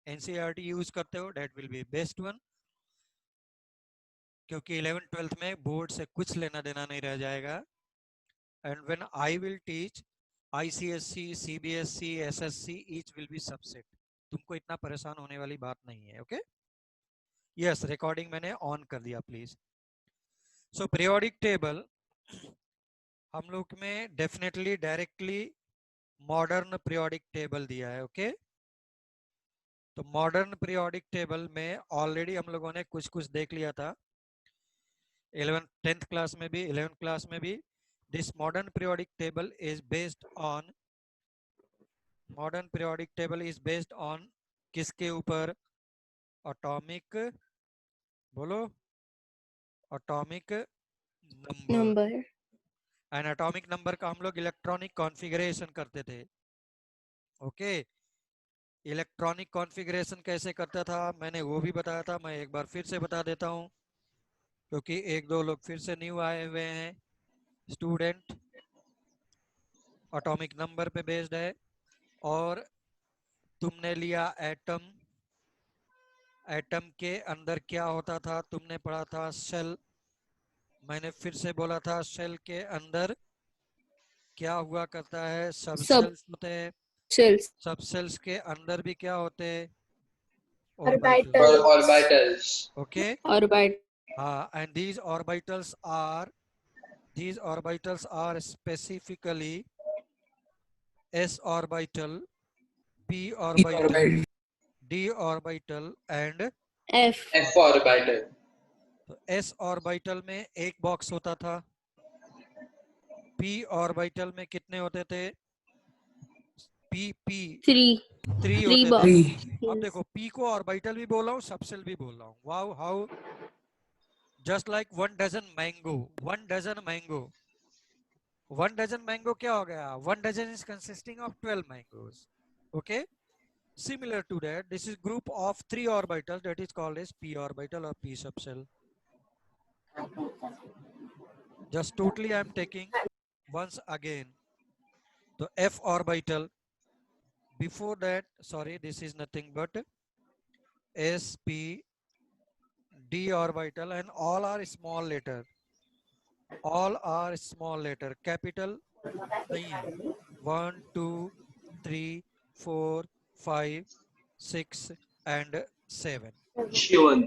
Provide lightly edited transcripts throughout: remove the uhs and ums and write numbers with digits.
NCERT use करते हो that will be best one, क्योंकि 11th-12th में बोर्ड से कुछ लेना देना नहीं रह जाएगा। And when I will teach ICSC, CBSE, SSC, each will be subset. तुमको इतना परेशान होने वाली बात नहीं है। ओके, यस, रिकॉर्डिंग मैंने ऑन कर दिया प्लीज। सो पीरियोडिक टेबल हम लोग में definitely directly modern periodic table दिया है। ओके, तो मॉडर्न पीरियोडिक टेबल में ऑलरेडी हम लोगों ने कुछ कुछ देख लिया था 10th क्लास में भी, 11th क्लास में भी। This modern periodic table is based on किसके ऊपर? एटॉमिक, बोलो, atomic number. And atomic number का हम लोग इलेक्ट्रॉनिक कॉन्फ़िगरेशन करते थे। ओके, इलेक्ट्रॉनिक कॉन्फ़िगरेशन कैसे करता था मैंने वो भी बताया था, मैं एक बार फिर से बता देता हूँ क्योंकि एक दो लोग फिर से न्यू आए हुए हैं स्टूडेंट। एटॉमिक नंबर पे बेस्ड है। और तुमने लिया एटम, एटम के अंदर क्या होता था तुमने पढ़ा था सेल। मैंने फिर से बोला था सेल के अंदर क्या हुआ करता है? सब सब सेल्स होते हैं। सेल्स, सब सेल्स के अंदर भी क्या होते हैं? Orbital. Orbitals. ओके, ऑर्बिट, हाँ, and these orbitals are specifically s orbital, p orbital, d orbital and F, F orbital. तो s ऑर्बिटल में एक बॉक्स होता था। p ऑर्बिटल में कितने होते थे? p 3 3 3 होते थे। बॉक्स। अब देखो p को ऑर्बिटल भी बोल रहा हूँ, सबसेल भी बोल रहा हूँ। Wow, how just like one dozen mango क्या हो गया? One dozen is consisting of 12 mangoes. Okay, similar to that this is group of 3 orbitals that is called as p orbital or p subshell. Just totally I am taking once again. So f orbital, before that, sorry, this is nothing but s, p, d orbital, and all are small letter, capital नहीं है। 1 2 3 4 5 6 and 7. Sure.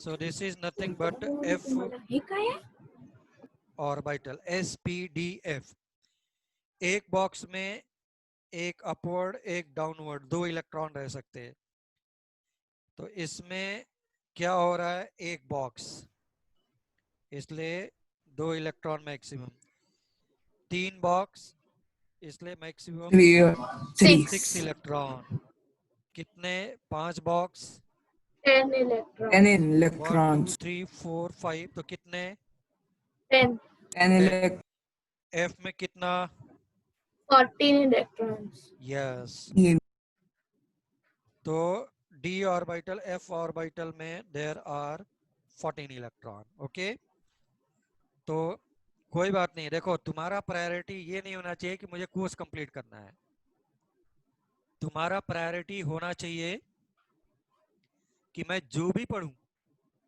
So this is nothing but f हे काय आहे? Orbital, SPDF। एक box में एक upward एक downward 2 electron रह सकते हैं। तो इसमें क्या हो रहा है? एक बॉक्स, इसलिए 2 इलेक्ट्रॉन मैक्सिमम। 3 बॉक्स, इसलिए मैक्सिमम 6 इलेक्ट्रॉन। कितने? 5 बॉक्स, 10 electrons. 1 2 3 4 5, तो कितने? 10. 10। F में कितना? 14 electrons. यस, तो d ऑर्बिटल, f ऑर्बिटल में देयर आर 14 इलेक्ट्रॉन। ओके, तो कोई बात नहीं। देखो, तुम्हारा प्रायोरिटी ये नहीं होना चाहिए कि मुझे कोर्स कंप्लीट करना है। तुम्हारा प्रायोरिटी होना चाहिए कि मैं जो भी पढूं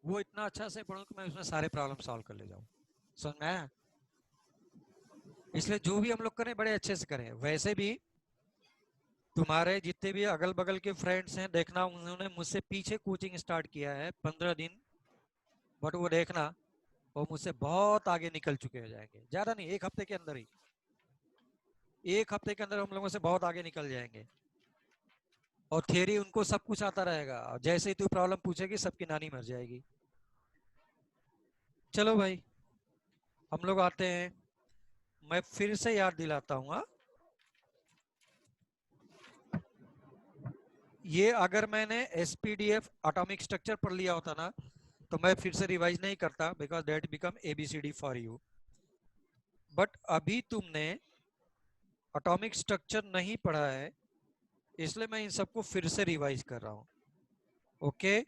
वो इतना अच्छा से पढूं कि मैं उसमें सारे प्रॉब्लम सॉल्व कर ले जाऊं। समझ में आया? इसलिए जो भी हम लोग करें बड़े अच्छे से करें। वैसे भी तुम्हारे जितने भी अगल बगल के फ्रेंड्स हैं, देखना उन्होंने मुझसे पीछे कोचिंग स्टार्ट किया है 15 दिन, बट वो देखना वो मुझसे बहुत आगे निकल चुके हो जाएंगे। ज्यादा नहीं, एक हफ्ते के अंदर ही, एक हफ्ते के अंदर हम लोगों से बहुत आगे निकल जाएंगे। और थियरी उनको सब कुछ आता रहेगा, जैसे ही तू प्रॉब्लम पूछेगी सबकी नानी मर जाएगी। चलो भाई, हम लोग आते हैं। मैं फिर से याद दिलाता हूँ, ये अगर मैंने SPDF एटॉमिक स्ट्रक्चर पढ़ लिया होता ना तो मैं फिर से रिवाइज नहीं करता, because that become ABCD for you. But अभी तुमने एटॉमिक स्ट्रक्चर नहीं पढ़ा है, इसलिए मैं इन सबको फिर से रिवाइज कर रहा हूँ। ओके,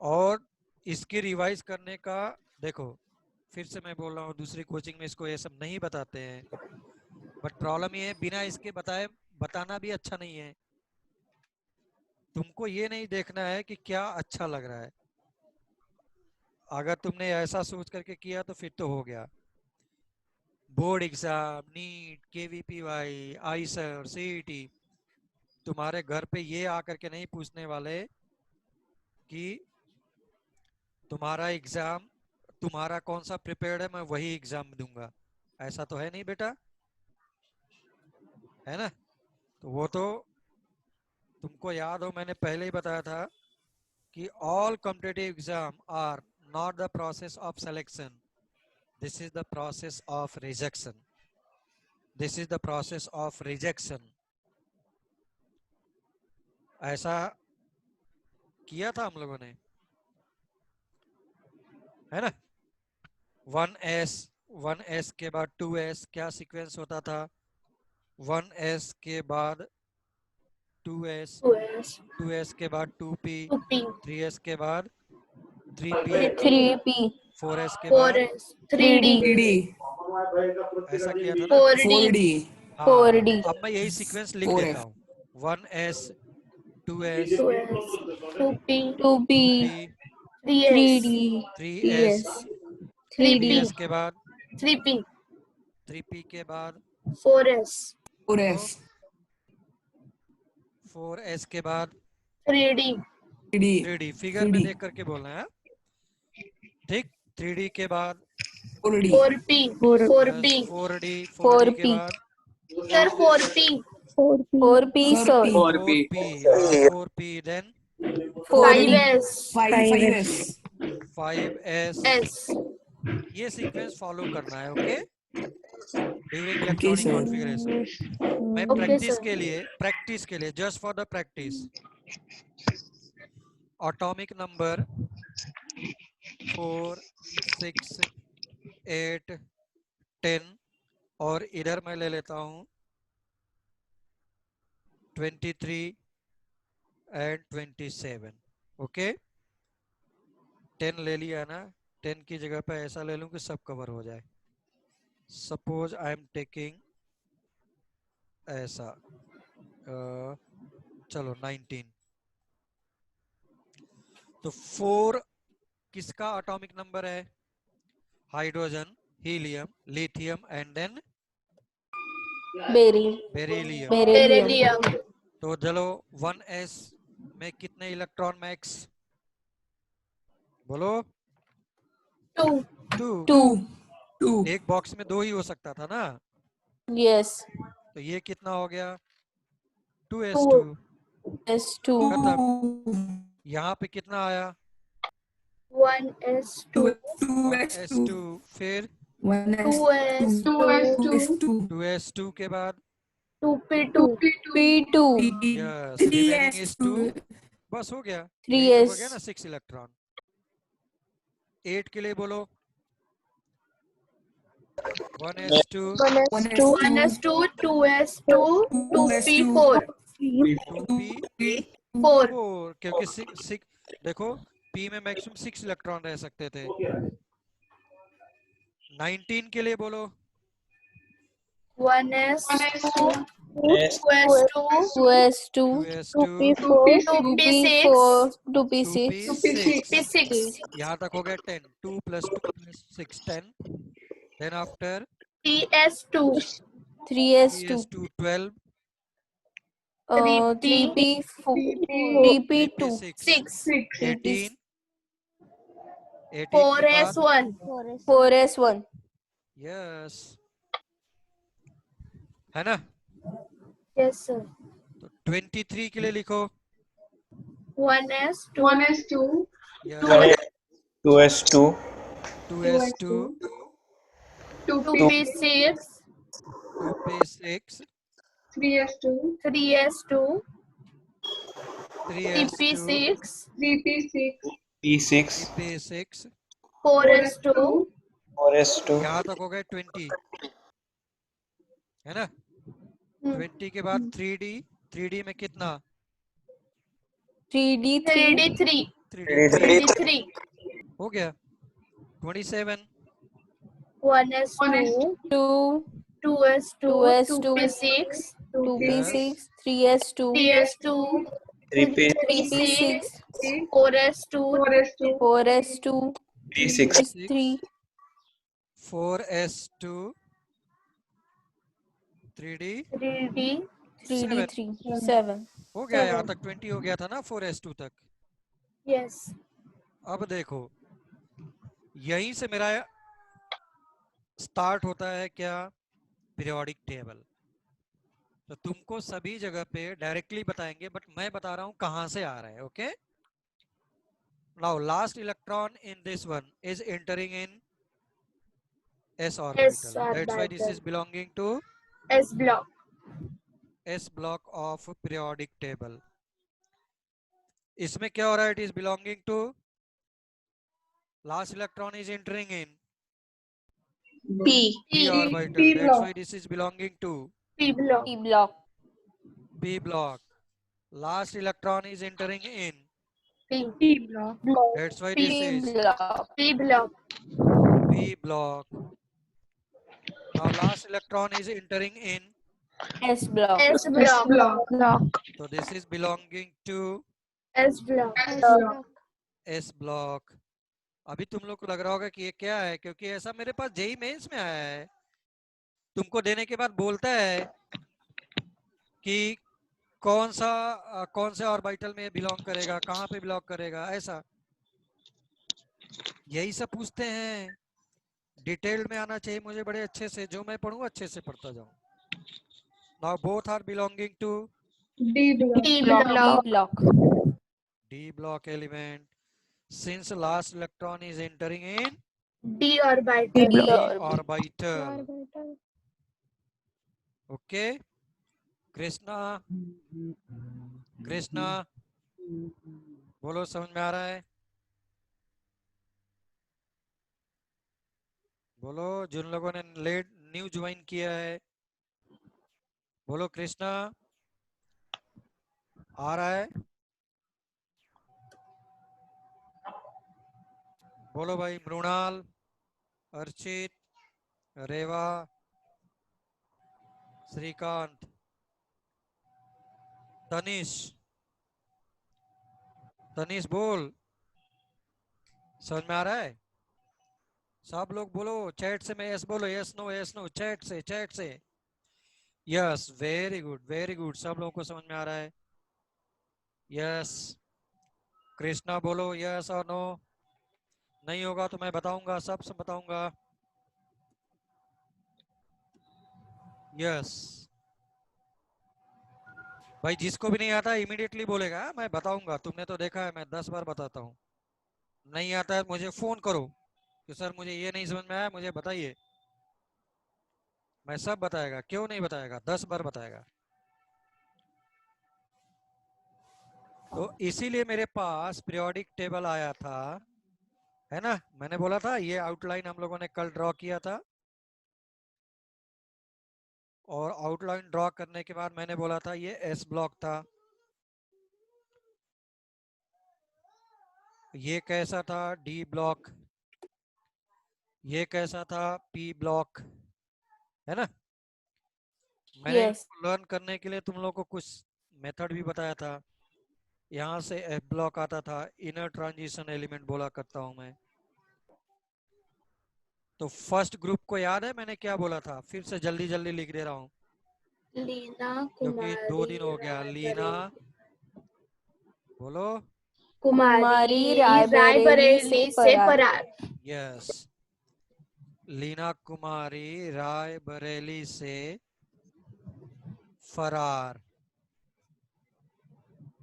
और इसकी रिवाइज करने का, देखो फिर से मैं बोल रहा हूँ, दूसरी कोचिंग में इसको ये सब नहीं बताते हैं, बट प्रॉब्लम ये है बिना इसके बताए बताना भी अच्छा नहीं है। तुमको ये नहीं देखना है कि क्या अच्छा लग रहा है। अगर तुमने ऐसा सोच करके किया तो फिर तो हो गया। Board exam, NEET, KVPY, IISER, CET, तुम्हारे घर पे ये आकर के नहीं पूछने वाले कि तुम्हारा एग्जाम, तुम्हारा कौन सा प्रिपेयर्ड है, मैं वही एग्जाम दूंगा। ऐसा तो है नहीं बेटा, है ना। तो वो तो तुमको याद हो, मैंने पहले ही बताया था कि all competitive exam are not the process of selection, this is the process of rejection. This is the process of rejection. ऐसा किया था हम लोगों ने, है ना। 1s, 1s के बाद 2s, क्या सीक्वेंस होता था? 1s के बाद 2s, 2s, 2s के बाद 2p, 2p, 3s के बाद 3p, 3p, 4s के बाद 4s, 3d, 3d, ऐसा किया था ना। 4d, हाँ, 4d, अब मैं यही सीक्वेंस लिख 4f, देता हूँ। 1s, 2s, 2s, 2p, 2p, 2p, 3s, 3d, 3s, 3d, 3s के बाद 3p, 3p के बाद 4s, 4f, 4s के बाद 3d, 3d। फिगर में देख करके बोलना है, ठीक। 3d के बाद 4p, 4p, 4d, 4d 4p, के बाद sir, 4p, 4p, sir, 4p. 4p, then 4d, 5s, 5s, 5s। s, ये सीक्वेंस फॉलो करना है, okay, during okay electronic sir, configuration. मैं okay sir, प्रैक्टिस के लिए just for the practice, atomic number 4, 6, 8, 10, और इधर मैं ले लेता हूँ 23 एंड 27, ओके। 10 ले लिया ना, 10 की जगह पे ऐसा ले लूं कि सब कवर हो जाए। सपोज आई एम टेकिंग ऐसा, चलो 19। तो 4 किसका एटॉमिक नंबर है? Hydrogen, helium, lithium and then beryllium, beryllium. beryllium, तो चलो 1s में कितने इलेक्ट्रॉन मैक्स बोलो? 2, 2। 2, एक बॉक्स में 2 ही हो सकता था ना, yes, तो ये कितना हो गया? 2s2। 2, s2, खत्म। यहाँ पे कितना आया? 1s2, 1s2, फिर 2s2, 2s2 के बाद 2p2, p2, yes, remaining is 2। बस हो गया, यही तो हो गया ना 3s, 6 इलेक्ट्रॉन। 8 के लिए बोलो 1s2, 1s2, 2s2, 2p4, 4, 2p4, क्योंकि 6 देखो, p में मैक्सिमम 6 इलेक्ट्रॉन रह सकते थे। 19 के लिए बोलो 1s2, 2s2, 2s2, 2s2, 2p4, 2p6, 2p6। p6, यहाँ तक हो गया 10, 2 + 2 + 6, 10। Then after ts2, 3s2, 12, 3p4, 3p2, 3p6, 6, 18, 18 के बाद 4s1, 4s1, यस, है ना। yes sir, तो 23 के लिए लिखो 1s2, yes, 2s2, 2s2, 2p6, 2p6, 3s2, 3s2, tp6, p6, p6, 4s2, 4s2, यहाँ तक हो गए 20, है ना। 20 के बाद 3d, 3d में कितना? 3d3, 3d3, 3d3 3d3, हो गया 27, 1s2, 2, 2s2, 2s2, 2p6, 2p6, 3s2, 3s2, Repeat. 36, 36, 4s2, 4s2, 36. 3, 4s2 3d 3d, 7 3d3, 7. हो गया, यहाँ 7. तक 20 हो गया था ना 4s2 तक। Yes. अब देखो यहीं से मेरा स्टार्ट होता है क्या, पीरियोडिक टेबल। तो तुमको सभी जगह पे डायरेक्टली बताएंगे, बट मैं बता रहा हूं कहां से आ रहा है। Okay, now last electron in this one is entering in s orbital, that's why this is belonging to S block. s block of periodic table। इसमें क्या हो रहा है, it is belonging to last electron is entering in P. p orbital, that's why this is belonging to P block. P block. p block। last electron is entering in, P block. that's why P this P is block. P block. p block। now last electron is entering in, S block. S block. so this is belonging to S block. s block। अभी तुम लोग को लग रहा होगा कि ये क्या है, क्योंकि ऐसा मेरे पास जेई मेंस में आया है, तुमको देने के बाद बोलता है कि कौन से ऑर्बिटल में बिलोंग करेगा, कहाँ पे बिलोंग करेगा, ऐसा यही सब पूछते हैं। डिटेल में आना चाहिए मुझे बड़े अच्छे से, जो मैं पढ़ूं अच्छे से पढ़ता जाऊं। Now both are belonging to D block. d block element, since last electron is entering in D d orbital. orbital। Okay, Krishna Krishna बोलो, समझ में आ रहा है? बोलो, जिन लोगों ने लेट न्यू ज्वाइन किया है बोलो, कृष्णा आ रहा है? बोलो भाई, मृणाल, अर्चित, रेवा, श्रीकांत, तनिष, तनिष बोल, समझ में आ रहा है? सब लोग बोलो चैट से, मैं यस बोलो, यस नो चैट से। यस, वेरी गुड, सब लोगों को समझ में आ रहा है? यस। कृष्णा बोलो यस और नो। नहीं होगा तो मैं बताऊंगा, सब बताऊंगा। यस भाई, जिसको भी नहीं आता इमीडिएटली बोलेगा, मैं बताऊंगा। तुमने तो देखा है मैं 10 बार बताता हूँ। नहीं आता है मुझे फोन करो कि सर मुझे ये नहीं समझ में आया, मुझे बताइए, मैं सब बताएगा। क्यों नहीं बताएगा, 10 बार बताएगा। तो इसीलिए मेरे पास पीरियोडिक टेबल आया था, है ना। मैंने बोला था ये आउटलाइन हम लोगों ने कल ड्रॉ किया था, और आउटलाइन ड्रॉ करने के बाद मैंने बोला था ये एस ब्लॉक था, ये कैसा था डी ब्लॉक, ये कैसा था पी ब्लॉक, है ना। मैंने Yes. इनको लर्न करने के लिए तुम लोगों को कुछ मेथड भी बताया था। यहाँ से एफ ब्लॉक आता था, इनर ट्रांजिशन एलिमेंट बोला करता हूं मैं। तो फर्स्ट ग्रुप को याद है मैंने क्या बोला था, फिर से जल्दी जल्दी लिख दे रहा हूँ लीना क्योंकि 2 दिन हो गया। लीना बोलो, कुमारी रायबरेली रायबरेली से फरार। यस, लीना कुमारी रायबरेली से फरार।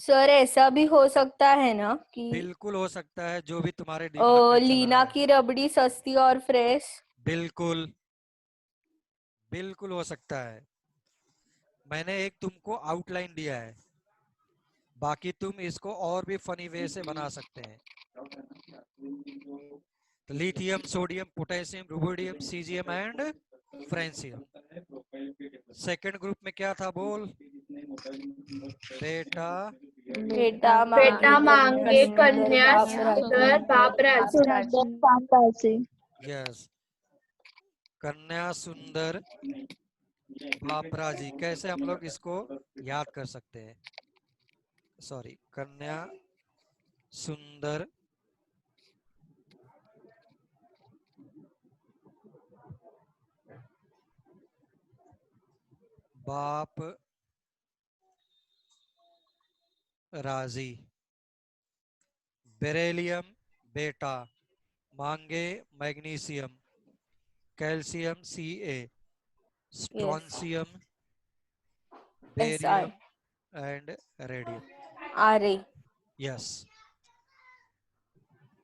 सर ऐसा भी हो सकता है ना कि बिल्कुल हो सकता है, जो भी तुम्हारे दिमाग में चल रहा लीना है। की रबड़ी सस्ती और फ्रेश। बिल्कुल बिल्कुल हो सकता है। मैंने एक तुमको आउटलाइन दिया है, बाकी तुम इसको और भी फनी वे से बना सकते हैं। Lithium, sodium, potassium, rubidium, caesium and francium. Second group में क्या था बोल बेटा? बेटा मांगे कन्या सुंदर बापराज। यस, कन्या सुंदर भापराजी। कैसे हम लोग इसको याद कर सकते हैं? सॉरी, कन्या सुंदर बाप राजी। बेरेलियम बेटा, मांगे magnesium, calcium Ca, strontium, SR barium and radium. RA yes.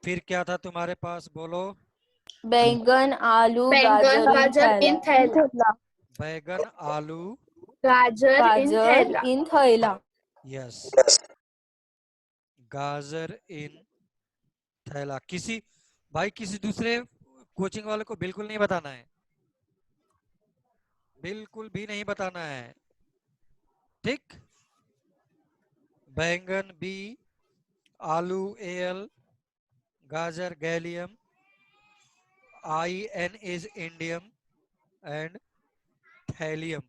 फिर क्या था तुम्हारे पास, बोलो। बैंगन आलू बैंगन गाजर गाजर इन थैला। बैगन आलू, गाजर इन गाजर थैला। इन थैला। यस, गाजर इन थैला। किसी दूसरे कोचिंग वाले को बिल्कुल नहीं बताना है, बिल्कुल भी नहीं बताना है, ठीक। बैंगन बी, आलू Al, गाजर gallium, In is indium and thallium,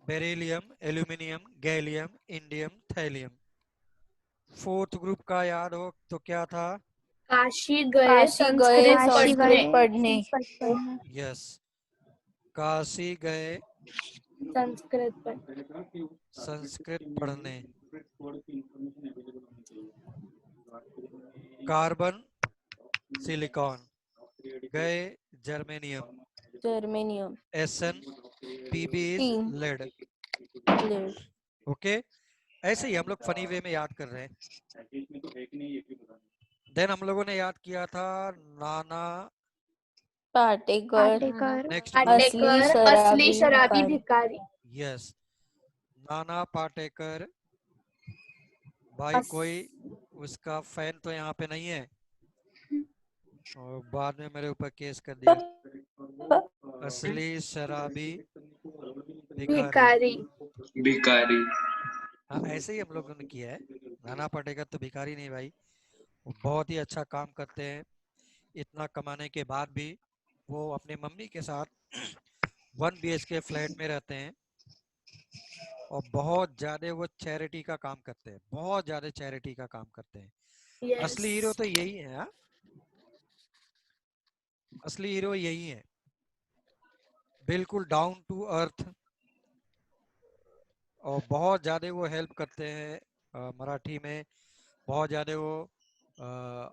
beryllium, aluminium, gallium, indium, thallium. Fourth group का याद हो तो क्या था? काशी गए काशी गए संस्कृत पढ़ने। पढ़ने। यस, काशी गए संस्कृत पढ़ने। संस्कृत पढ़ने। कार्बन सिलिकॉन, गए germanium, germanium. Sn, Pb is tin lead। Lead. Okay, ऐसे ही हम लोग फनी वे में याद कर रहे हैं। देन हम लोगों ने याद किया था नाना पाटेकर नेक्स्ट पाटेकर असली शराबी भिखारी। यस, नाना पाटेकर। भाई कोई उसका फैन तो यहाँ पे नहीं है, और बाद में मेरे ऊपर केस कर दिया। असली शराबी भिखारी। भिखारी। हाँ, ऐसे ही हम लोगों ने किया है। नाना पाटेकर तो भिखारी नहीं भाई, वो बहुत ही अच्छा काम करते हैं। इतना कमाने के बाद भी वो अपने मम्मी के साथ 1 BHK फ्लैट में रहते हैं, और बहुत ज्यादा वो चैरिटी का काम करते हैं, बहुत ज्यादा चैरिटी का काम करते हैं। असली हीरो तो यही है। हाँ? असली हीरो यही है, बिल्कुल डाउन टू अर्थ, और बहुत ज्यादा वो हेल्प करते हैं मराठी में। बहुत ज्यादा वो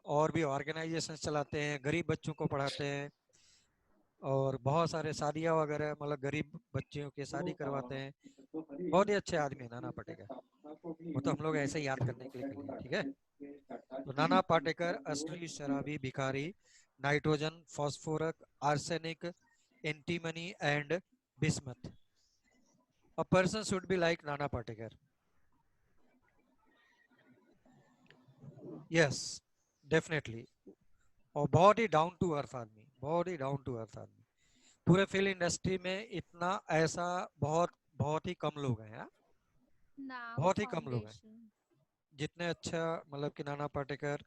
और भी ऑर्गेनाइजेशन चलाते हैं, गरीब बच्चों को पढ़ाते हैं, और बहुत सारे शादियां वगैरह, मतलब गरीब बच्चियों की शादी करवाते हैं। बहुत ही अच्छे आदमी है नाना पाटेकर। वो तो हम लोग ऐसे ही याद करने के लिए कर लिए, ठीक है। तो नाना पाटेकर असली शराबी भिखारी, nitrogen, phosphorus, arsenic, antimony and bismuth. A person should be like Nana Patekar. Yes, definitely. और बहुत ही डाउन टू अर्थ आदमी, बहुत ही डाउन टू अर्थ आदमी। पूरे फिल्म इंडस्ट्री में इतना ऐसा बहुत बहुत ही कम लोग हैं। हाँ? बहुत ही कम लोग हैं जितने अच्छा मतलब कि नाना पाटेकर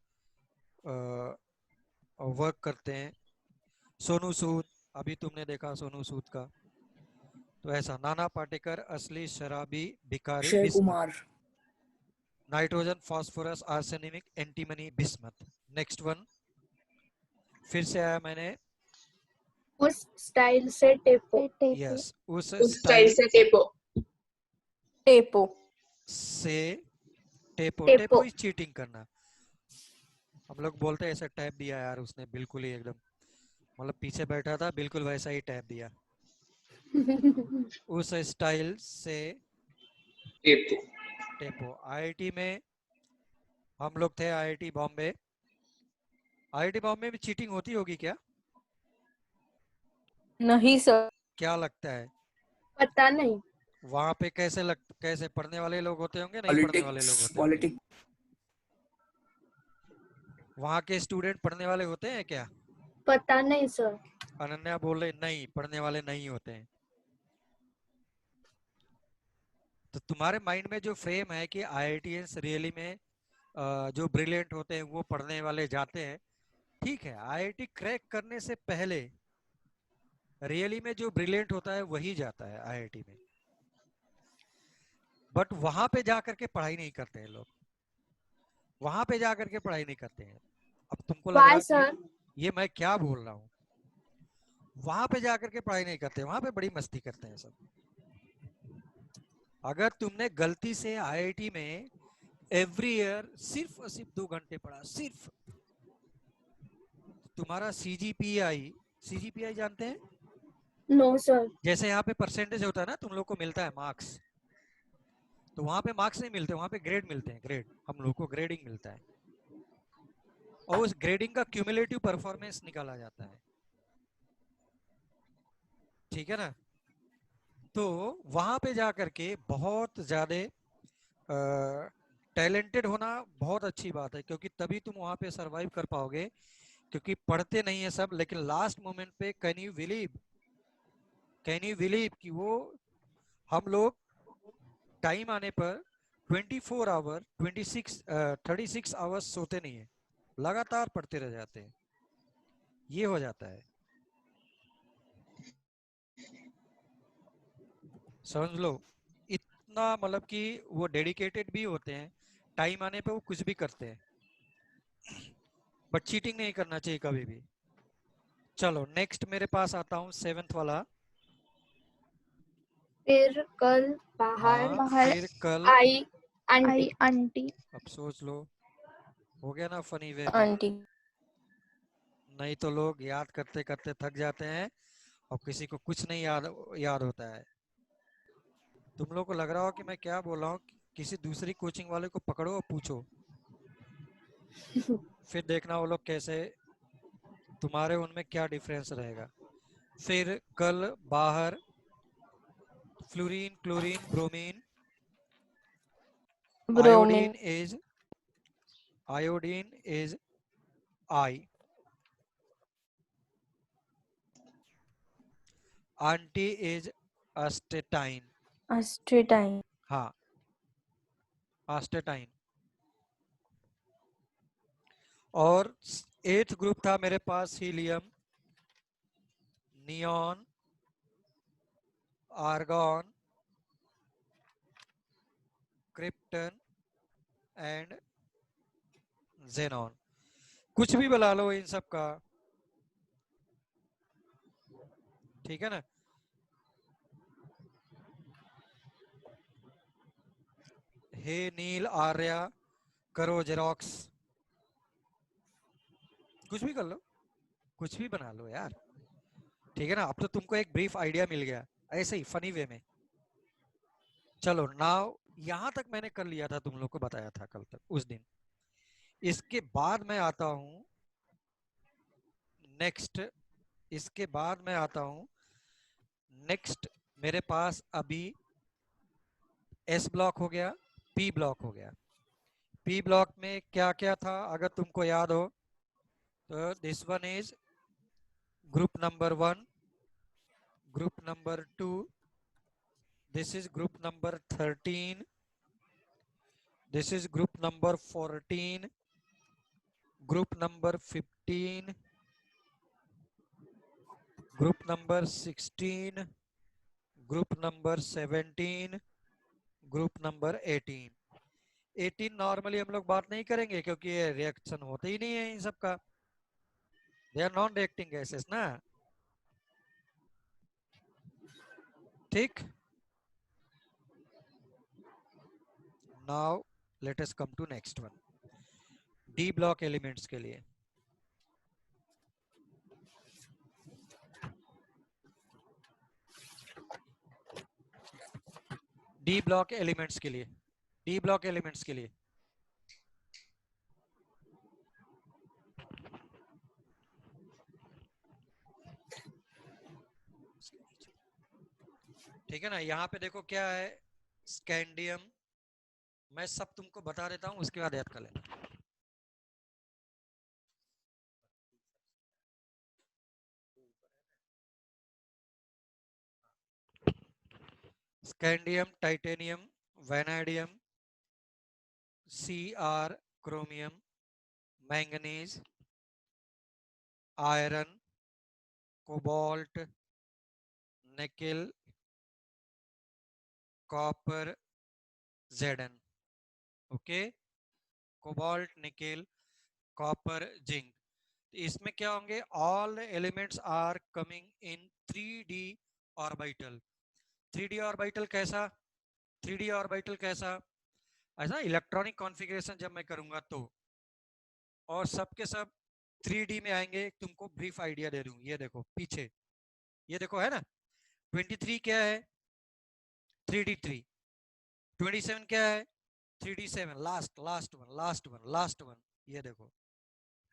वर्क करते हैं। सोनू सूद, अभी तुमने देखा सोनू सूद का। तो ऐसा नाना पाटेकर असली शराबी भिखारी, Akshay Kumar. Nitrogen, phosphorus, arsenic, antimony, bismuth. Next one फिर से आया मैंने, उस स्टाइल से टेपो। यस, उस उस स्टाइल स्टाइल से टेपो। टेपो से टेपो। टेपो। टेपो इज चीटिंग करना। हम लोग बोलते हैं ऐसा टैप दिया यार उसने, बिल्कुल ही एकदम, मतलब पीछे बैठा था बिल्कुल वैसा ही टैप दिया। उस स्टाइल से टेपो। टेपो। आईआईटी में हम लोग थे, आईआईटी बॉम्बे। आईआईटी बॉम्बे में चीटिंग होती होगी क्या? नहीं सर। क्या लगता है पता नहीं। वहां पे कैसे पढ़ने वाले लोग होते होंगे, नहीं पढ़ने वाले लोग होते होंगे? पॉलिटिक्स। वहां के स्टूडेंट पढ़ने वाले होते हैं क्या? पता नहीं सर। अनन्या बोल रहे नहीं, पढ़ने वाले नहीं होते हैं। तो तुम्हारे माइंड में जो फ्रेम है कि आईआईटीएंस रियली में जो ब्रिलियंट होते हैं वो पढ़ने वाले जाते हैं, ठीक है। आईआईटी क्रैक करने से पहले रियली में जो ब्रिलियंट होता है वही जाता है आईआईटी में। बट वहां पे जा करके पढ़ाई नहीं करते हैं लोग, वहां पे जा करके पढ़ाई नहीं करते हैं। अब तुमको लग रहा Why, है sir? कि ये मैं क्या बोल रहा हूँ, वहां पे जा करके पढ़ाई नहीं करते, वहां पे बड़ी मस्ती करते हैं सब। अगर तुमने गलती से आईआईटी में एवरी ईयर सिर्फ और सिर्फ 2 घंटे पढ़ा, सिर्फ, तुम्हारा सीजीपीआई जानते हैं, No, sir. जैसे यहाँ पे परसेंटेज होता है ना, तुम लोग को मिलता है मार्क्स, तो वहां पे मार्क्स नहीं मिलते, वहां पे ग्रेड मिलते हैं, ग्रेड, हम लोग को ग्रेडिंग मिलता है, और उस ग्रेडिंग का क्यूमुलेटिव परफॉर्मेंस निकाला जाता है, ठीक है ना। तो वहां पे जा करके बहुत ज्यादा टैलेंटेड होना बहुत अच्छी बात है, क्योंकि तभी तुम वहां पे सरवाइव कर पाओगे, क्योंकि पढ़ते नहीं है सब, लेकिन लास्ट मोमेंट पे कैन यू बिलीव कि वो, हम लोग टाइम आने पर 24 आवर 36 सोते नहीं है, लगातार पढ़ते रह जाते हैं, ये हो जाता है, समझ लो। इतना मतलब कि वो डेडिकेटेड भी होते हैं, टाइम आने पे वो कुछ भी करते हैं, बट चीटिंग नहीं करना चाहिए कभी भी। चलो नेक्स्ट मेरे पास आता हूँ 7th वाला। फिर कल बाहर हाँ, बाहर फिर कल, आई आई आंटी। आंटी। अब सोच लो, हो गया ना फनी वे में, आंटी। नहीं तो लोग याद करते करते थक जाते हैं और किसी को कुछ नहीं याद याद होता है। तुम लोग को लग रहा हो कि मैं क्या बोल रहा हूँ, किसी दूसरी कोचिंग वाले को पकड़ो और पूछो, फिर देखना वो लोग कैसे, तुम्हारे उनमें क्या डिफरेंस रहेगा। फिर कल बाहर fluorine, chlorine, bromine, bromine. Iodine is I, aunty is astatine, astatine. हाँ अस्टेटाइन। और 8th ग्रुप था मेरे पास helium, neon, argon, krypton and xenon. कुछ भी बुला लो इन सब का, ठीक है ना। हे नील आर्या, करो जेरोक्स, कुछ भी कर लो, कुछ भी बना लो यार, ठीक है ना। अब तो तुमको एक ब्रीफ आइडिया मिल गया, ऐसे ही फनी वे में। चलो नाउ, यहां तक मैंने कर लिया था, तुम लोग को बताया था कल तक उस दिन। इसके बाद मैं आता हूं नेक्स्ट, इसके बाद मैं आता हूं नेक्स्ट, मेरे पास अभी एस ब्लॉक हो गया, पी ब्लॉक हो गया। पी ब्लॉक में क्या क्या था अगर तुमको याद हो, तो this one is group number 1, group number 2, this is group number 13, this is group number 14, group number 15, group number 16, group number 17, group number 18। 18 normally हम लोग बात नहीं करेंगे, क्योंकि ये रिएक्शन होते ही नहीं है इन सब का, they are non reacting gases ना, ठीक। Now let us come to next one, D block elements के लिए। डी ब्लॉक एलिमेंट्स के लिए, डी ब्लॉक एलिमेंट्स के लिए, ठीक है ना। यहाँ पे देखो क्या है, स्कैंडियम, मैं सब तुमको बता देता हूँ, उसके बाद याद कर लेना। Scandium, titanium, vanadium, Cr, chromium, manganese, iron, cobalt, nickel, copper, Zn. Okay, cobalt, nickel, copper, zinc. इसमें क्या होंगे? All elements are coming in 3D orbital. 3D orbital कैसा? 3D ऑर्बिटल कैसा? ऐसा इलेक्ट्रॉनिक कॉन्फ़िगरेशन जब मैं करूंगा तो, और सब के सब 3D में आएंगे। तुमको ब्रीफ आइडिया दे दूं, ये देखो पीछे, ये देखो है ना, 23 क्या है? 3D3। 27 क्या है? 3D7। Last last one, last one, last one, ये देखो,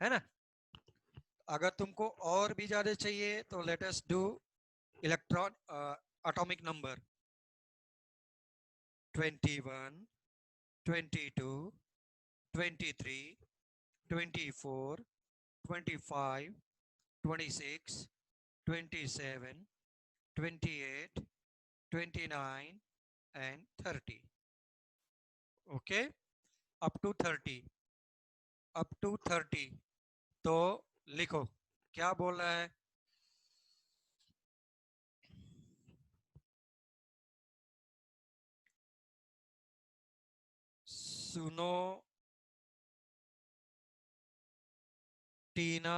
है ना। अगर तुमको और भी ज्यादा चाहिए तो let us do electron atomic number. 21, 22, 23, 24, 25, 26, 27, 28, 29 and 30. Okay, up to 30, up to 30। तो लिखो क्या बोल रहा है। सुनो टीना,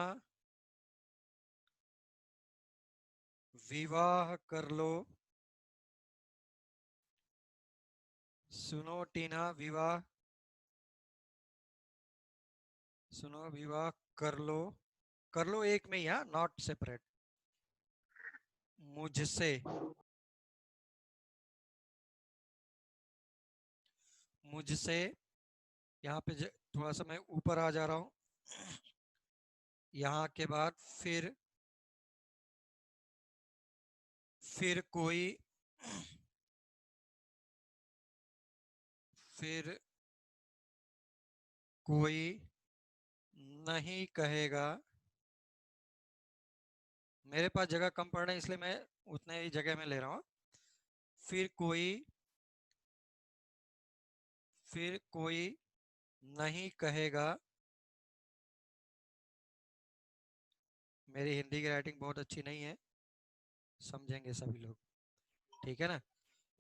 विवाह कर लो। सुनो टीना, विवाह, सुनो विवाह कर लो, कर लो एक में ही, हाँ, नॉट सेपरेट। मुझसे, मुझसे, यहाँ पे थोड़ा सा मैं ऊपर आ जा रहा हूँ। यहाँ के बाद फिर कोई, फिर कोई नहीं कहेगा। मेरे पास जगह कम पड़ रहा है इसलिए मैं उतने ही जगह में ले रहा हूँ। फिर कोई नहीं कहेगा। मेरी हिंदी की राइटिंग बहुत अच्छी नहीं है, समझेंगे सभी लोग, ठीक है ना।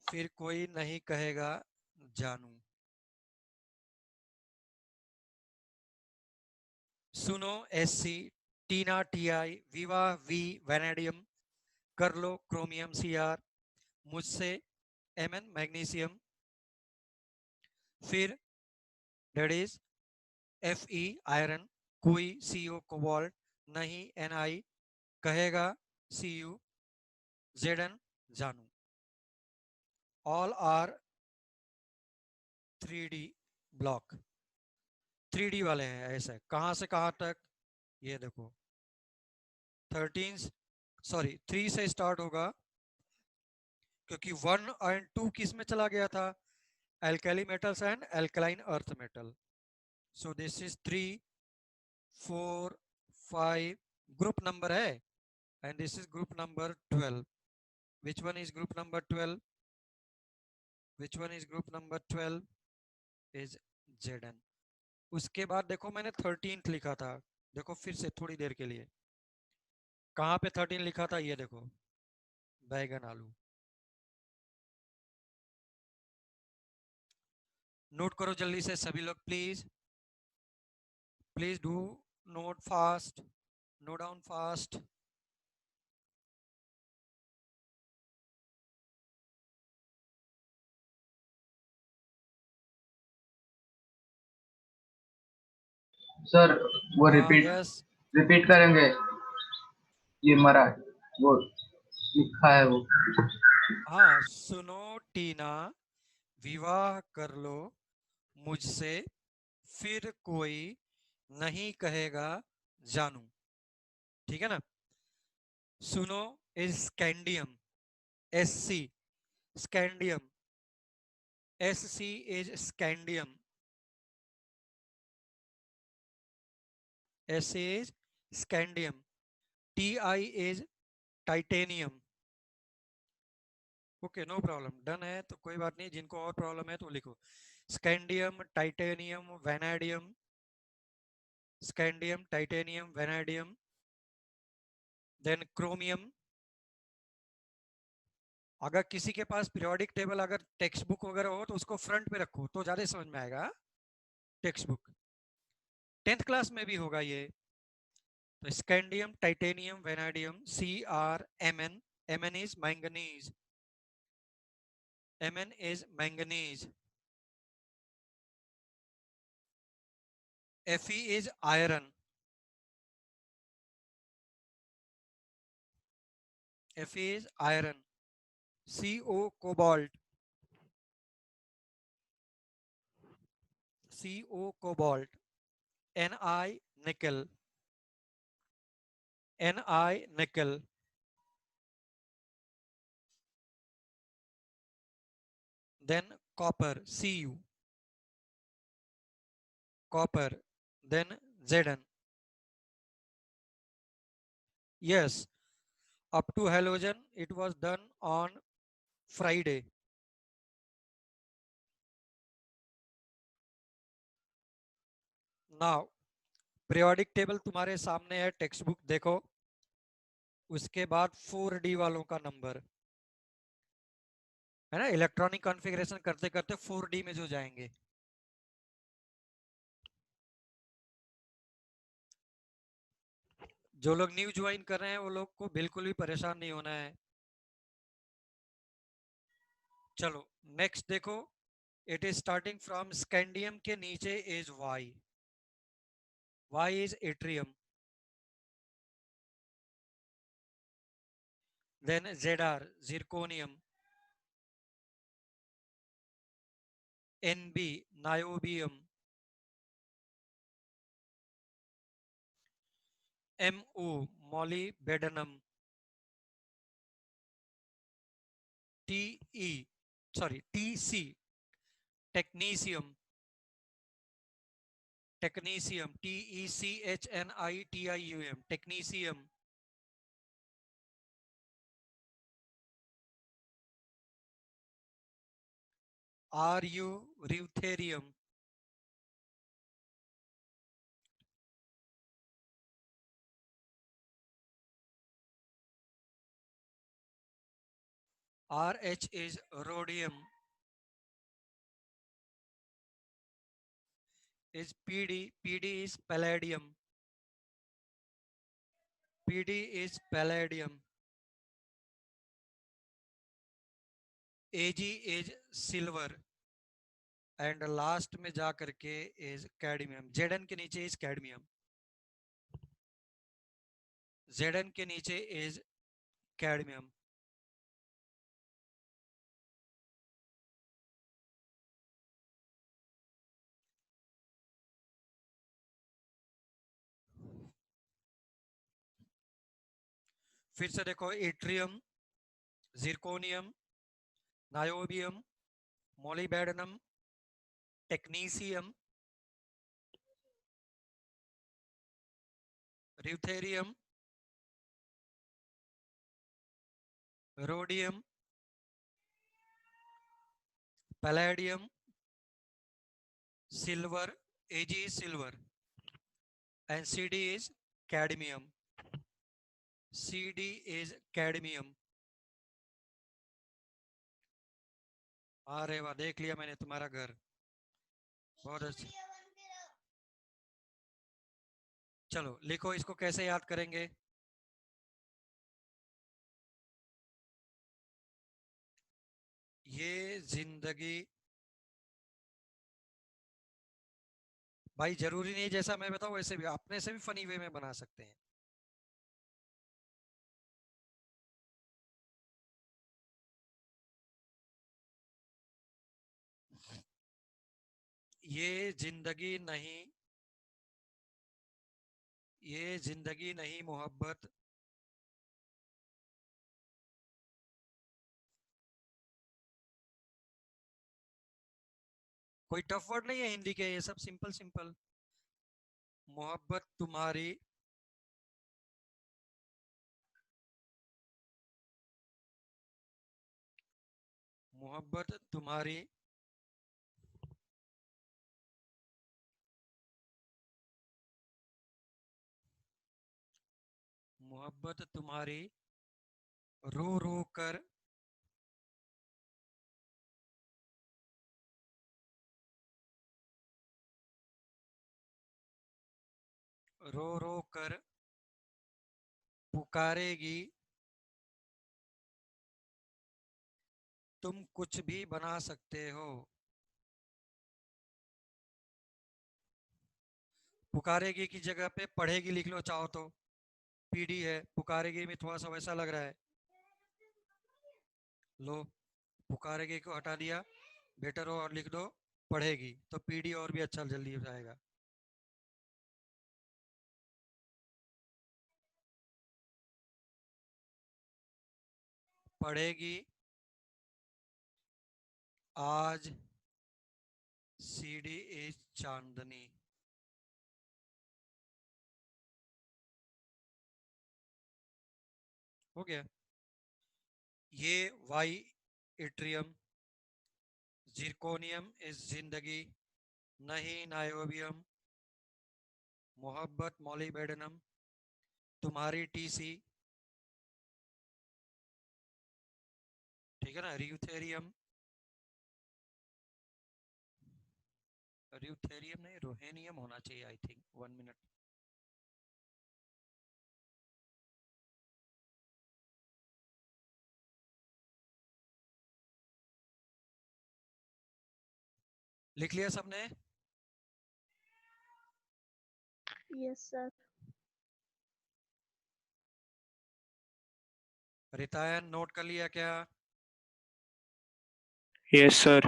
फिर कोई नहीं कहेगा जानू। सुनो SC, टीना TI, विवाह V, वैनेडियम, कर लो क्रोमियम CR, मुझसे Mn, मैग्नीशियम। फिर डेट इज Fe, आयरन, कोई CO, कोबाल्ट, नहीं Ni, कहेगा Cu, Zn, जानू। All are 3D block. 3D वाले हैं ऐसे, कहां से कहां तक? ये देखो 3 से स्टार्ट होगा, क्योंकि 1 एंड 2 किस में चला गया था? Alkali metals and alkaline earth metal. So this is 3, 4, 5 group number है, and this is group number 12। Which one is group number 12? Which one is group number 12? Is Zn। उसके बाद देखो मैंने 13th लिखा था, देखो फिर से थोड़ी देर के लिए, कहाँ पे 13 लिखा था? ये देखो, बैगन आलू। नोट करो जल्दी से सभी लोग, please please do not fast, note down fast. Sir वो रिपीट यस, रिपीट करेंगे, ये मरा वो लिखा है वो। हाँ। सुनो टीना, विवाह कर लो मुझसे, फिर कोई नहीं कहेगा जानू, ठीक है ना। सुनो is scandium, SC, scandium, SC is scandium, SC is scandium, TI is titanium. Okay, no problem, done है तो कोई बात नहीं। जिनको और प्रॉब्लम है तो लिखो scandium, titanium, vanadium, scandium, titanium, vanadium, then chromium, अगर किसी के पास पीरियोडिक टेबल अगर टेक्स्ट बुक वगैरह हो तो उसको फ्रंट पे रखो तो ज्यादा समझ में आएगा। टेक्स्ट बुक 10th क्लास में भी होगा ये। तो scandium, titanium, vanadium, CrMn। Mn is manganese। Mn is manganese। Fe is iron। Fe is iron। Co cobalt। Co cobalt। Ni nickel। Ni nickel। Then copper, Cu copper। Then Zn। Yes, up to halogen it was done on Friday। Now periodic table तुम्हारे सामने है, text book देखो। उसके बाद 4D वालों का number है ना, इलेक्ट्रॉनिक कॉन्फ़िगरेशन करते करते 4D में जो जाएंगे। जो लोग न्यू ज्वाइन कर रहे हैं वो लोग को बिल्कुल भी परेशान नहीं होना है। चलो नेक्स्ट देखो, it is starting from scandium के नीचे is Y. Y is yttrium. Then Zr zirconium। Nb niobium। Mo molybdenum। Tc technetium। technetium Technitium technetium। Ru ruthenium। Rh is rhodium। is Pd is palladium। Pd is palladium। Ag is silver। And last में जा करके is cadmium. Zn के नीचे is cadmium. Zn के नीचे is cadmium. फिर से देखो, yttrium, zirconium, niobium, molybdenum, technetium, ruthenium, rhodium, palladium, silver, Ag is silver, and Cd is cadmium। Cd is cadmium। अरे वाह, देख लिया मैंने तुम्हारा घर, बहुत अच्छा। चलो लिखो, इसको कैसे याद करेंगे। ये जिंदगी, भाई जरूरी नहीं जैसा मैं बताऊं वैसे भी अपने से भी फनी वे में बना सकते हैं। ये जिंदगी नहीं, ये जिंदगी नहीं मोहब्बत। कोई टफ वर्ड नहीं है हिंदी के, ये सब सिंपल सिंपल। मोहब्बत तुम्हारी, मोहब्बत तुम्हारी, मोहब्बत तुम्हारी रो रो कर रो रो कर पुकारेगी, तुम कुछ भी बना सकते हो। पुकारेगी की जगह पे पढ़ेगी लिख लो चाहो तो, पीडी है, पुकारेगी में थोड़ा सा वैसा लग रहा है। लो, पुकारेगी को हटा दिया, बेटर हो और लिख दो पढ़ेगी, तो पीडी और भी अच्छा जल्दी हो जाएगा। पढ़ेगी आज सीडी इज चांदनी। हो गया। ये वाई इट्रियम, जिरकोनियम इज जिंदगी, नहीं नायोबियम, मोहब्बत मॉलिबेडनम, तुम्हारी टीसी, ठीक है ना, र्यूथेरियम, र्यूथेरियम नहीं रोहेनियम होना चाहिए आई थिंक। 1 मिनट। लिख लिया सबने? Yes, sir. रितायन नोट कर लिया क्या? Yes, sir.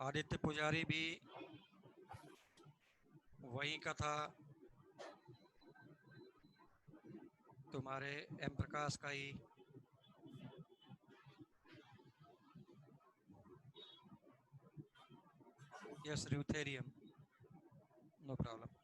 आदित्य पुजारी भी वहीं का था, तुम्हारे एम प्रकाश का ही। Yes, ruthenium, no problem.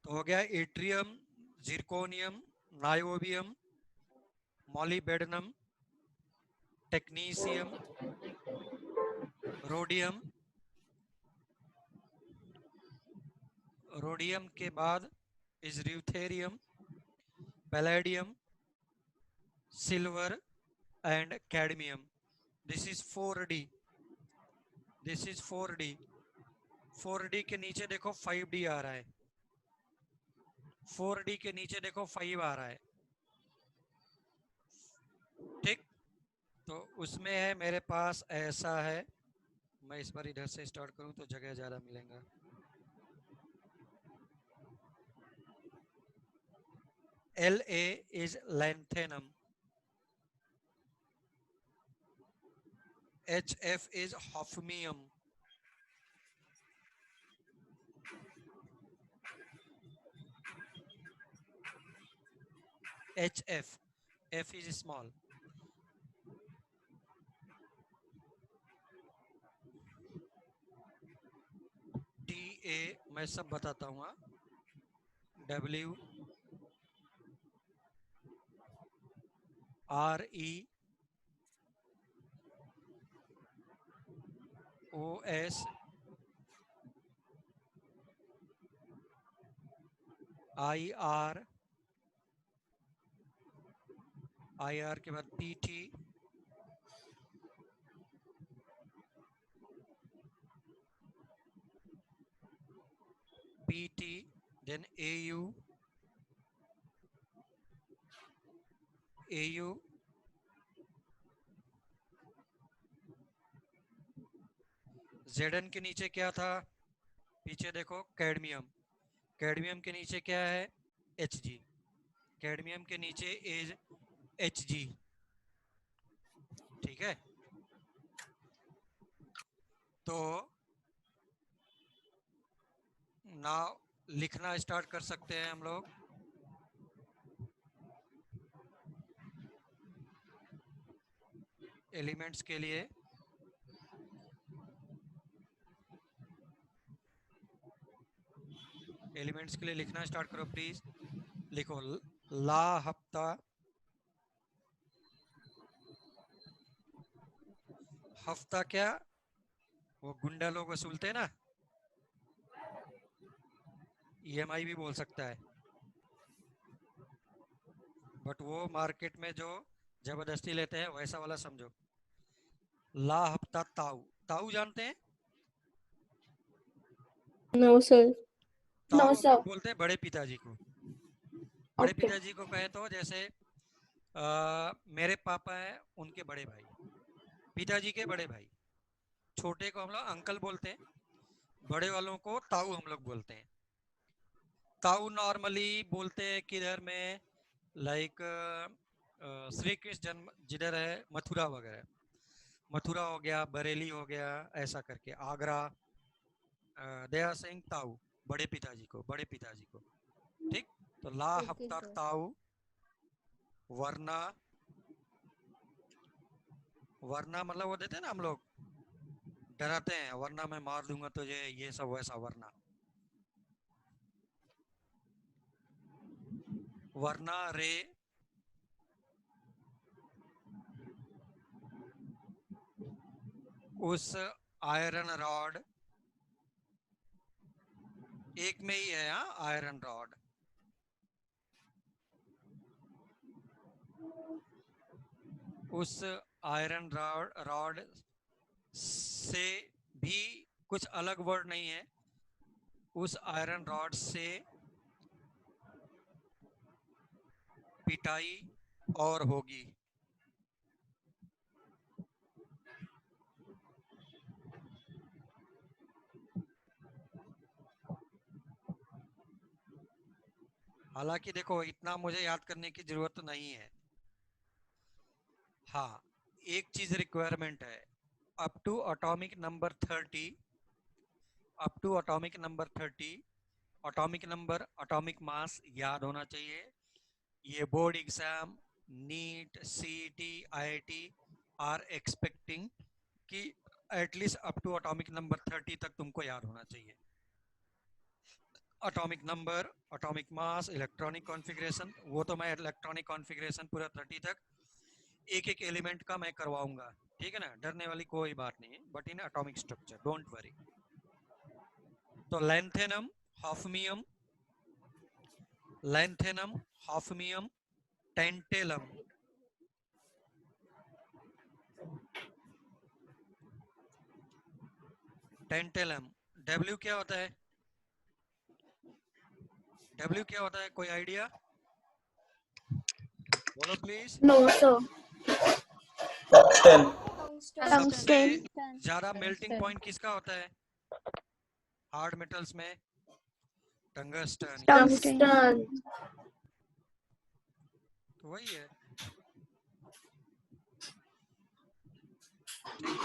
तो हो गया yttrium, zirconium, niobium, molybdenum, technetium, rhodium. Rhodium के बाद is ruthenium, palladium, silver and cadmium. This is 4D, this is 4D। 4D के नीचे देखो 5D आ रहा है, 4D के नीचे देखो 5 आ रहा है, ठीक। तो उसमें है मेरे पास ऐसा है, मैं इस बार इधर से स्टार्ट करूं तो जगह ज्यादा मिलेगा। La is lanthanum, HF is hafnium, HF, F is small, TA मैं सब बताता हूँ, W RE OS IR, IR के बाद PT, PT, then AU, AU, ZN के नीचे क्या था, पीछे देखो कैडमियम, कैडमियम के नीचे क्या है, Hg, कैडमियम के नीचे इज Hg, ठीक है। तो नाउ लिखना स्टार्ट कर सकते हैं हम लोग। एलिमेंट्स के लिए लिखना स्टार्ट करो प्लीज। लिखो ला हफ्ता, हफ्ता क्या, वो गुंडा लोग वसूलते हैं ना, EMI भी बोल सकता है, बट वो मार्केट में जो जबरदस्ती लेते हैं वैसा वाला समझो। ला हफ्ता ताऊ, ताऊ जानते हैं? No, sir. ताऊ No, हम sir. लोग बोलते हैं बड़े पिताजी को। बड़े Okay. पिताजी को कहे तो जैसे मेरे पापा है, उनके बड़े भाई, पिताजी के बड़े भाई। छोटे को हम लोग अंकल बोलते हैं, बड़े वालों को ताऊ हम लोग बोलते हैं। ताऊ नॉर्मली बोलते हैं किधर में, लाइक श्री कृष्ण जन्म जिधर है, मथुरा वगैरह, मथुरा हो गया, बरेली हो गया, ऐसा करके आगरा, दे आर सेइंग ताऊ, बड़े पिताजी को, बड़े पिताजी को। ठीक, तो ला Okay, हफ्ता sir. ताऊ, वरना, वरना मतलब वो देते हैं ना हम लोग, डराते हैं, वरना मैं मार दूंगा तुझे, ये सब वैसा वरना। वरना रे, उस आयरन रॉड, एक में ही है आयरन रॉड, उस आयरन रॉड से भी कुछ अलग वर्ड नहीं है, उस आयरन रॉड से पिटाई और होगी। हालांकि देखो इतना मुझे याद करने की जरूरत नहीं है। हाँ, एक चीज रिक्वायरमेंट है, up to atomic number 30, up to atomic number 30, atomic number, atomic mass याद होना चाहिए। ये board exam, NEET, CET, IIT are expecting कि at least up to atomic number 30 तक तुमको याद होना चाहिए। Atomic number, atomic mass, electronic configuration, वो तो मैं इलेक्ट्रॉनिक कॉन्फ़िगरेशन पूरा 30 तक एक एक एलिमेंट का मैं करवाऊंगा, ठीक है ना, डरने वाली कोई बात नहीं है, but in atomic structure don't worry. तो lanthanum, hafnium, lanthanum, hafnium, tantalum, tantalum, W क्या होता है, डब्ल्यू क्या होता है, कोई आइडिया बोलो प्लीज। No, sir. Tungsten. सबसे Tungsten. ज्यादा मेल्टिंग Tungsten. पॉइंट किसका होता है हार्ड मेटल्स में? टंगस्टन। Tungsten. तो वही है, ठीक।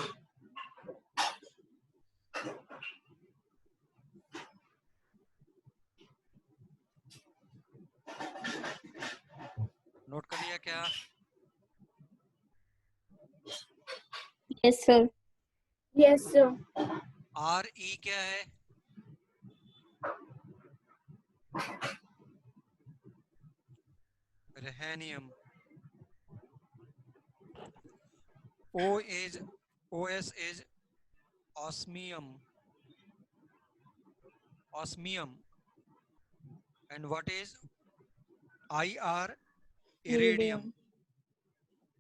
नोट कर लिया क्या? Yes, sir. Yes, sir. R E क्या है? Rhenium. O is, O S is osmium, osmium, and what is IR? Iridium.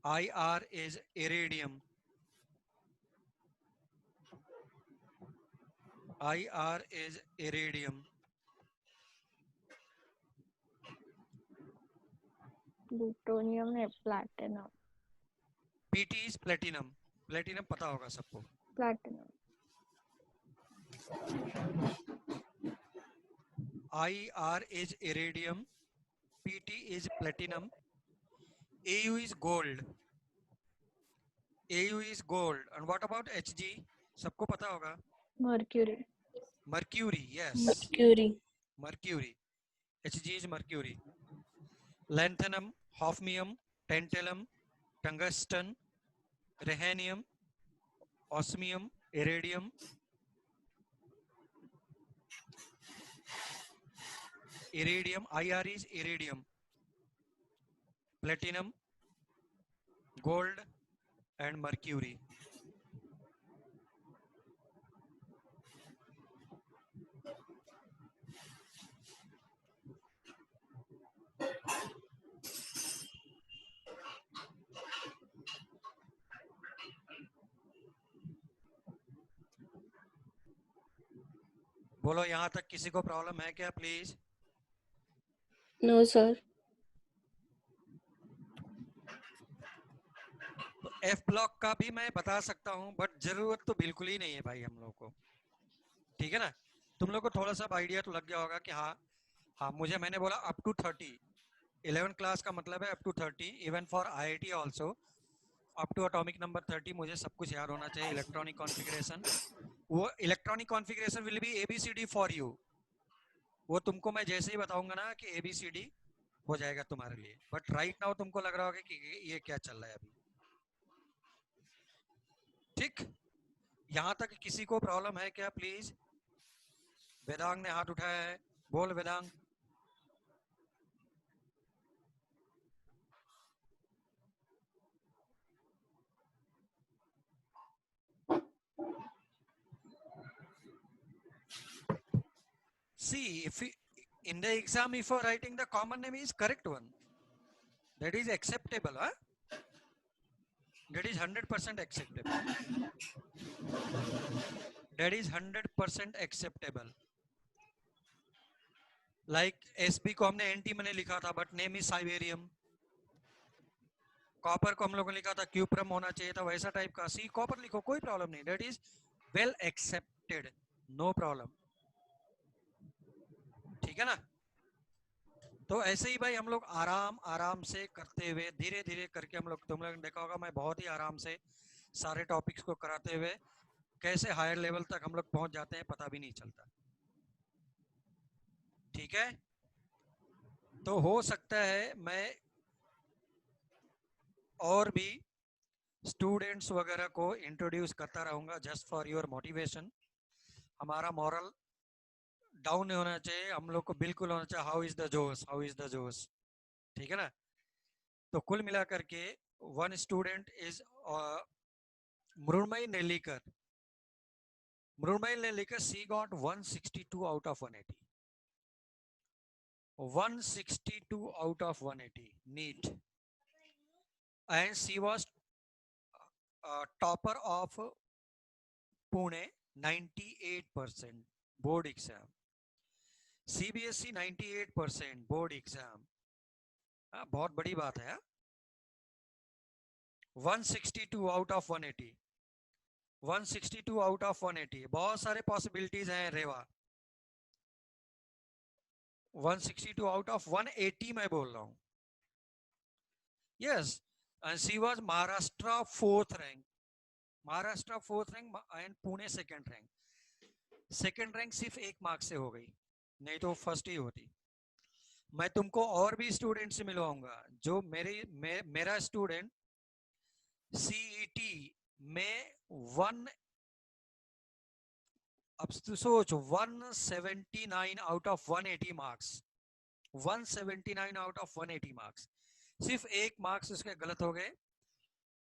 IR is iridium. IR is iridium. Plutonium है platinum. PT is platinum. Platinum पता होगा सबको। Platinum. IR is iridium. PT is platinum. AU is gold. AU is gold. And what about HG? सबको पता होगा। Mercury. Mercury, yes. Mercury. Mercury. HG is mercury. Lanthanum, hafnium, tantalum, tungsten, rhenium, osmium, iridium, iridium, IR is iridium. platinum, gold and mercury. बोलो यहाँ तक किसी को problem है क्या प्लीज? No, sir. तो एफ ब्लॉक का भी मैं बता सकता हूँ, बट जरूरत तो बिल्कुल ही नहीं है भाई हम लोग को, ठीक है ना? तुम लोग को थोड़ा सा आइडिया तो लग गया होगा कि हाँ हाँ मुझे, मैंने बोला अप टू 30, 11 क्लास का मतलब है up to 30, even for IIT also up to atomic number 30 मुझे सब कुछ याद होना चाहिए। इलेक्ट्रॉनिक कॉन्फ़िगरेशन, वो electronic configuration will be ABCD for you, वो तुमको मैं जैसे ही बताऊंगा ना कि एबीसीडी हो जाएगा तुम्हारे लिए, बट राइट नाउ तुमको लग रहा होगा कि ये क्या चल रहा है अभी, ठीक? यहाँ तक किसी को प्रॉब्लम है क्या प्लीज? वेदांग ने हाथ उठाया है, बोल Vedang. See, if in the exam if you are writing the common name is correct one, that is acceptable, huh? That is 100% acceptable. That is 100% acceptable. Like SB को हमने NT मैंने लिखा था, but name is Siberium. Copper को हम लोगों ने लिखा था क्यूप्रम होना चाहिए था, वैसा टाइप का। सी कॉपर लिखो, कोई प्रॉब्लम नहीं, that is well accepted, no problem, ठीक है ना? तो ऐसे ही भाई हम लोग आराम आराम से करते हुए धीरे धीरे करके हम लोग, तुम लोगों ने देखा होगा मैं बहुत ही आराम से सारे टॉपिक्स को कराते हुए कैसे हायर लेवल तक हम लोग पहुंच जाते हैं पता भी नहीं चलता, ठीक है? तो हो सकता है मैं और भी स्टूडेंट्स वगैरह को इंट्रोड्यूस करता रहूंगा जस्ट फॉर योर मोटिवेशन। हमारा मॉरल डाउन नहीं होना चाहिए, हम लोग को बिल्कुल होना चाहिए हाउ इज द जोश, हाउ इज द जोश, ठीक है ना? तो कुल मिलाकर के one student is Mrinmayi Nellikar, Mrinmayi Nellikar, she got 162 out of 180, 162 out of 180 NEET, and she was topper of Pune 98% board exam, CBSE 98% board exam, बहुत बड़ी बात है। 162 out of 180, 162 out of 180, बहुत सारे पॉसिबिलिटीज हैं रेवा। 162 out of 180 मैं बोल रहा हूँ, yes, and she was Maharashtra 4th rank, Maharashtra 4th rank and Pune 2nd rank. 2nd rank सिर्फ 1 मार्क से हो गई, नहीं तो फर्स्ट ही होती। मैं तुमको और भी स्टूडेंट से मिलवाऊंगा जो मेरा स्टूडेंट सीईटी में अब तो सोच 179 out of 180 marks, 179 out of 180 marks, सिर्फ 1 मार्क्स उसके गलत हो गए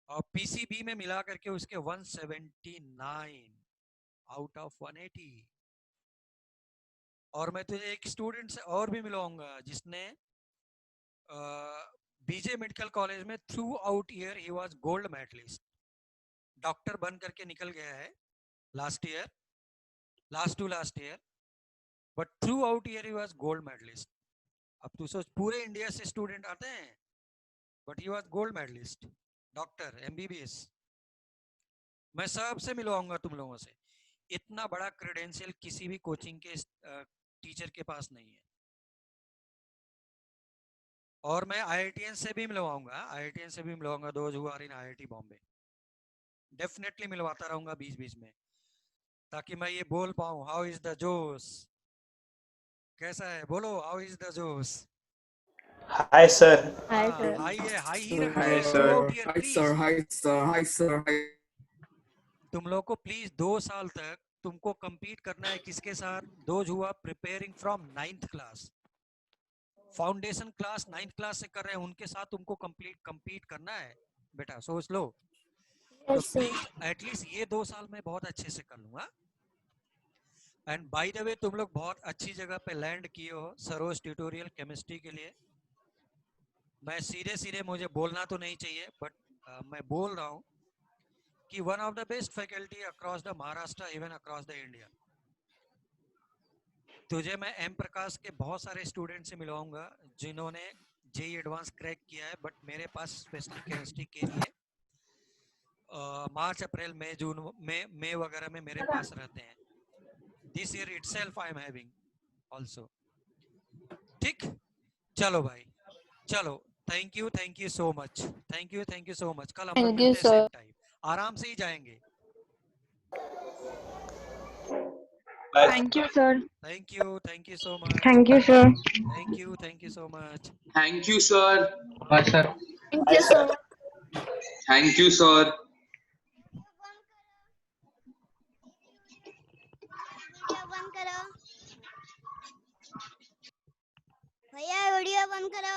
और पीसीबी में मिला करके उसके 179 आउट ऑफ 180। और मैं तुझे एक स्टूडेंट से और भी मिलवाऊंगा जिसने बीजे मेडिकल कॉलेज में throughout year he was gold medalist, doctor बन करके निकल गया है last year, last to last year, but throughout year he was gold medalist. अब तू सोच पूरे इंडिया से स्टूडेंट आते हैं but he was gold medalist, doctor, MBBS. मैं सबसे मिलवाऊंगा तुम लोगों से, इतना बड़ा क्रेडेंशियल किसी भी कोचिंग के टीचर के पास नहीं है। और मैं आईआईटीएन से भी मिलवाऊंगा, आईआईटीएन से भी मिलवाऊंगा, those who are in IIT Bombay, definitely मिलवाता रहूंगा बीच बीच में, ताकि मैं ये बोल पाऊं हाउ इज द जोश, कैसा है बोलो, हाउ इज द जोश। Hi, sir. Hi, हाँ sir. हाई है, हाई ही Hi, रखना Hi, है sir. Through out year hi, please. sir. Hi, sir. Hi, sir. Hi. तुम लोग को प्लीज 2 साल तक तुमको compete करना है किसके साथ, those who are preparing from 9th class, foundation class 9th class से कर रहे हैं, उनके साथ तुमको compete करना है बेटा, सोच लो। तो Yes, sir. प्लीज एटलीस्ट ये 2 साल में बहुत अच्छे से कर लूंगा। एंड बाय द वे तुम लोग बहुत अच्छी जगह पे लैंड किए हो सरोज ट्यूटोरियल केमिस्ट्री के लिए। मैं सीधे मुझे बोलना तो नहीं चाहिए, बट मैं बोल रहा हूँ कि one of the best faculty across the Maharashtra, even across the India. तुझे मैं एम प्रकाश के बहुत सारे स्टूडेंट से मिलवाऊंगा जिन्होंने जेई एडवांस क्रैक किया है, बट मेरे पास स्पेशली केमिस्ट्री के लिए मार्च अप्रैल मई जून मई वगैरह में मेरे पास रहते हैं। This year itself I am having also. ठीक, चलो भाई, चलो, thank you so much, thank you so much. कल हम लोग Thank you, मिलते हैं सेम sir. टाइम, आराम से ही जाएंगे। Bye. Thank you, sir. Thank you so much, Thank you, sir. Thank you so much. Thank you, sir. हाँ sir. Thank Bye, you, sir. sir. Thank you, sir. Video बंद करो भैया, video बंद करो।